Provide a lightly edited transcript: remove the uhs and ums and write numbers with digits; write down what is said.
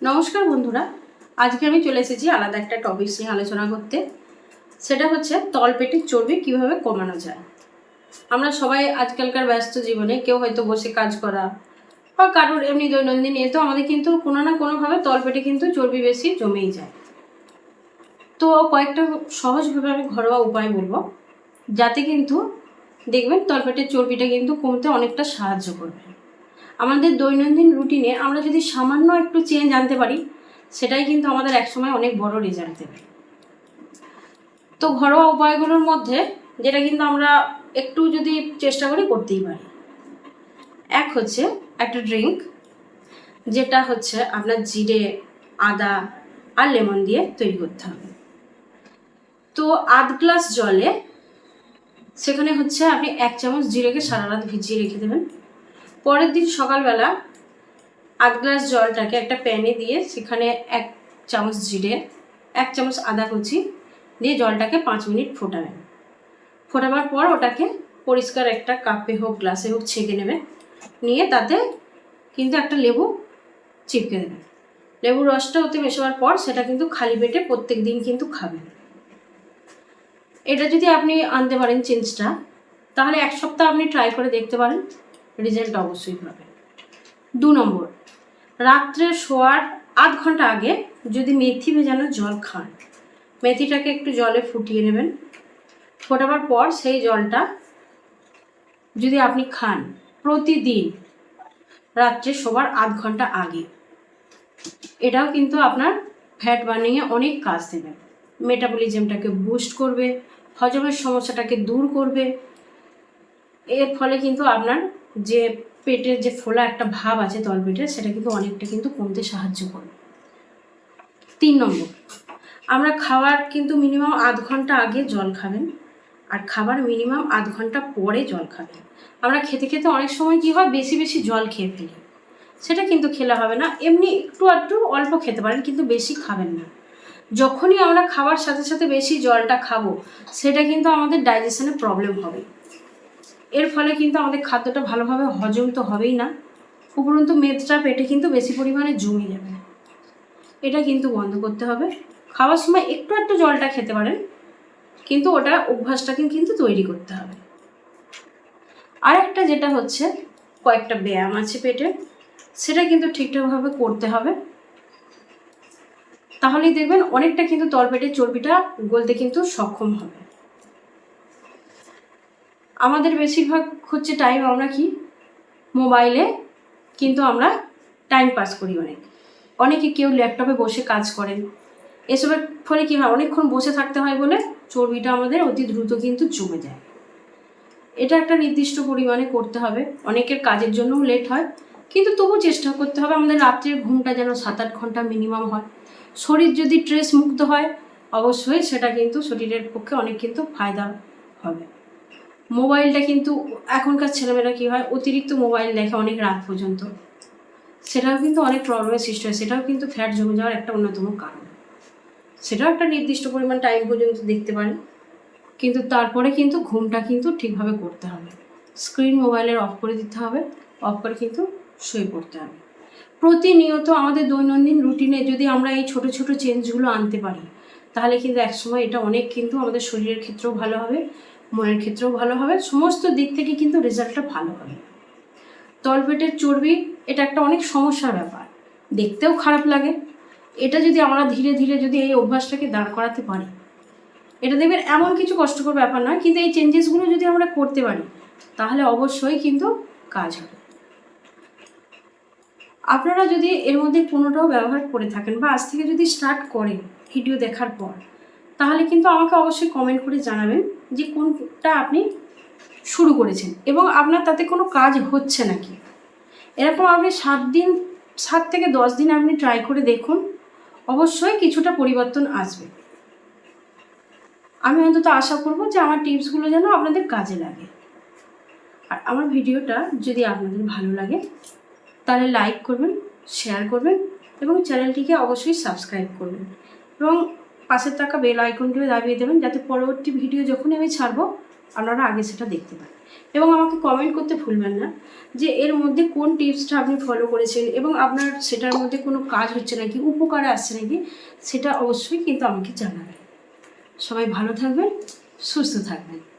নমস্কার বন্ধুরা, আজকে আমি চলে এসেছি আলাদা একটা টপিক নিয়ে আলোচনা করতে। সেটা হচ্ছে তলপেটের চর্বি কিভাবে কমানো যায়। আমরা সবাই আজকালকার ব্যস্ত জীবনে কেউ হয়তো বসে কাজ করা বা কারোর এমনি দৈনন্দিন তো আমাদের কিন্তু কোনো না কোনোভাবে তলপেটে কিন্তু চর্বি বেশি জমেই যায়। তো কয়েকটা সহজভাবে আমি ঘরোয়া উপায় বলবো, যাতে কিন্তু দেখবেন তলপেটের চর্বিটা কিন্তু কমতে অনেকটা সাহায্য করবে। আমাদের দৈনন্দিন রুটিনে আমরা যদি সামান্য একটু চেঞ্জ আনতে পারি, সেটাই কিন্তু আমাদের একসময় অনেক বড় রেজাল্ট দেবে। তো ঘরোয়া উপায়গুলোর মধ্যে যেটা কিন্তু আমরা একটু যদি চেষ্টা করি করতেই পারি, এক হচ্ছে একটা ড্রিঙ্ক, যেটা হচ্ছে আপনার জিরে, আদা আর লেমন দিয়ে তৈরি করতে হবে। তো আধ গ্লাস জলে সেখানে হচ্ছে আপনি 1 চামচ জিরেকে সারা রাত ভিজিয়ে রেখে দেবেন। পরের দিন সকালবেলা আধ গ্লাস জলটাকে একটা প্যানে দিয়ে সেখানে 1 চামচ জিরে, 1 চামচ আদা কুচি দিয়ে জলটাকে 5 মিনিট ফোটাবেন। ফোটাবার পর ওটাকে পরিষ্কার একটা কাপে হোক গ্লাসে হোক ছেঁকে নেবেন, নিয়ে তাতে কিন্তু একটা লেবু চিপকে দেবেন। লেবুর রসটা ওতে মেশাবার পর সেটা কিন্তু খালি পেটে প্রত্যেক দিন কিন্তু খাবেন। এটা যদি আপনি আনতে পারেন চেঞ্জটা, তাহলে 1 সপ্তাহ আপনি ট্রাই করে দেখতে পারেন, রেজাল্ট অবশ্যই পাবেন। 2 নম্বর, রাত্রে শোয়ার আধ ঘন্টা আগে যদি মেথি ভেজানো জল খান, মেথিটাকে একটু জলে ফুটিয়ে নেবেন। ফোটাবার পর সেই জলটা যদি আপনি খান প্রতিদিন রাত্রে শোবার আধ ঘন্টা আগে, এটাও কিন্তু আপনার ফ্যাট বার্নিংয়ে অনেক কাজ দেবে। মেটাবলিজমটাকে বুস্ট করবে, হজমের সমস্যাটাকে দূর করবে। এর ফলে কিন্তু আপনার যে পেটের যে ফোলা একটা ভাব আছে তলপেটের, সেটা কিন্তু অনেকটা কিন্তু কমতে সাহায্য করবে। 3 নম্বর, আমরা খাওয়ার কিন্তু মিনিমাম আধ ঘন্টা আগে জল খাবেন, আর খাবার মিনিমাম আধ ঘন্টা পরে জল খাবেন। আমরা খেতে খেতে অনেক সময় কী হয়, বেশি বেশি জল খেয়ে ফেলি, সেটা কিন্তু খেলে হবে না। এমনি একটু আধটু অল্প খেতে পারেন, কিন্তু বেশি খাবেন না। যখনই আমরা খাওয়ার সাথে সাথে বেশি জলটা খাবো, সেটা কিন্তু আমাদের ডাইজেশনে প্রবলেম হবে। এর ফলে কিন্তু আমাদের খাদ্যটা ভালোভাবে হজম তো হবেই না, উপরন্তু মেদটা পেটে কিন্তু বেশি পরিমাণে জমে যাবে। এটা কিন্তু বন্ধ করতে হবে। খাওয়ার সময় একটু একটু জলটা খেতে পারেন, কিন্তু ওটা অভ্যাসটাকে কিন্তু তৈরি করতে হবে। আর একটা যেটা হচ্ছে, কয়েকটা ব্যায়াম আছে পেটে, সেটা কিন্তু ঠিকঠাকভাবে করতে হবে। তাহলেই দেখবেন অনেকটা কিন্তু তলপেটের চর্বিটা গলতে কিন্তু সক্ষম হবে। আমাদের বেশিরভাগ হচ্ছে টাইম আমরা কি মোবাইলে কিন্তু আমরা টাইম পাস করি। অনেকে কেউ ল্যাপটপে বসে কাজ করেন। এসবের ফলে কী হয়, অনেকক্ষণ বসে থাকতে হয় বলে চর্বিটা আমাদের অতি দ্রুত কিন্তু জমে যায়। এটা একটা নির্দিষ্ট পরিমাণে করতে হবে। অনেকের কাজের জন্যও লেট হয়, কিন্তু তবু চেষ্টা করতে হবে আমাদের রাত্রের ঘুমটা যেন 7-8 ঘন্টা মিনিমাম হয়। শরীর যদি স্ট্রেস মুক্ত হয়, অবশ্যই সেটা কিন্তু শরীরের পক্ষে অনেক কিন্তু ফায়দা হবে। মোবাইলটা কিন্তু এখনকার ছেলেমেয়েরা কী হয়, অতিরিক্ত মোবাইল দেখে অনেক রাত পর্যন্ত, সেটাও কিন্তু অনেক প্রবলেমের সৃষ্টি হয়। সেটাও কিন্তু ফ্যাট জমে যাওয়ার একটা অন্যতম কারণ। সেটাও একটা নির্দিষ্ট পরিমাণ টাইম পর্যন্ত দেখতে পারেন, কিন্তু তারপরে কিন্তু ঘুমটা কিন্তু ঠিকভাবে করতে হবে। স্ক্রিন মোবাইলের অফ করে দিতে হবে, অফ করে কিন্তু শুয়ে পড়তে হবে। প্রতিনিয়ত আমাদের দৈনন্দিন রুটিনে যদি আমরা এই ছোট ছোট চেঞ্জগুলো আনতে পারি, তাহলে কিন্তু একসময় এটা অনেক কিন্তু আমাদের শরীরের ক্ষেত্রেও ভালো হবে, মনের ক্ষেত্রেও ভালো হবে, সমস্ত দিক থেকে কিন্তু রেজাল্টটা ভালো হবে। তলপেটের চর্বি এটা একটা অনেক সমস্যার ব্যাপার, দেখতেও খারাপ লাগে। এটা যদি আমরা ধীরে ধীরে যদি এই অভ্যাসটাকে দাঁড় করাতে পারি, এটা দেখবেন এমন কিছু কষ্টকর ব্যাপার নয়, কিন্তু এই চেঞ্জেসগুলো যদি আমরা করতে পারি, তাহলে অবশ্যই কিন্তু কাজ হবে। আপনারা যদি এর মধ্যে কোনোটাও ব্যবহার করে থাকেন বা আজ থেকে যদি স্টার্ট করেন ভিডিও দেখার পর, তাহলে কিন্তু আমাকে অবশ্যই কমেন্ট করে জানাবেন যে কোনটা আপনি শুরু করেছেন এবং আপনার তাতে কোনো কাজ হচ্ছে নাকি। এরকম আপনি 7 থেকে 10 দিন আপনি ট্রাই করে দেখুন, অবশ্যই কিছুটা পরিবর্তন আসবে। আমি অন্তত আশা করব যে আমার টিপসগুলো যেন আপনাদের কাজে লাগে। আর আমার ভিডিওটা যদি আপনাদের ভালো লাগে, তাহলে লাইক করবেন, শেয়ার করবেন এবং চ্যানেলটিকে অবশ্যই সাবস্ক্রাইব করবেন এবং পাশের থাকা বেল আইকনটিও দাবিয়ে দেবেন, যাতে পরবর্তী ভিডিও যখনই আমি ছাড়বো আপনারা আগে সেটা দেখতে পারেন। এবং আমাকে কমেন্ট করতে ভুলবেন না যে এর মধ্যে কোন টিপসটা আপনি ফলো করেছেন এবং আপনার সেটার মধ্যে কোনো কাজ হচ্ছে নাকি, উপকারে আসছে নাকি, সেটা অবশ্যই কিন্তু আমাকে জানাবেন। সবাই ভালো থাকবেন, সুস্থ থাকবেন।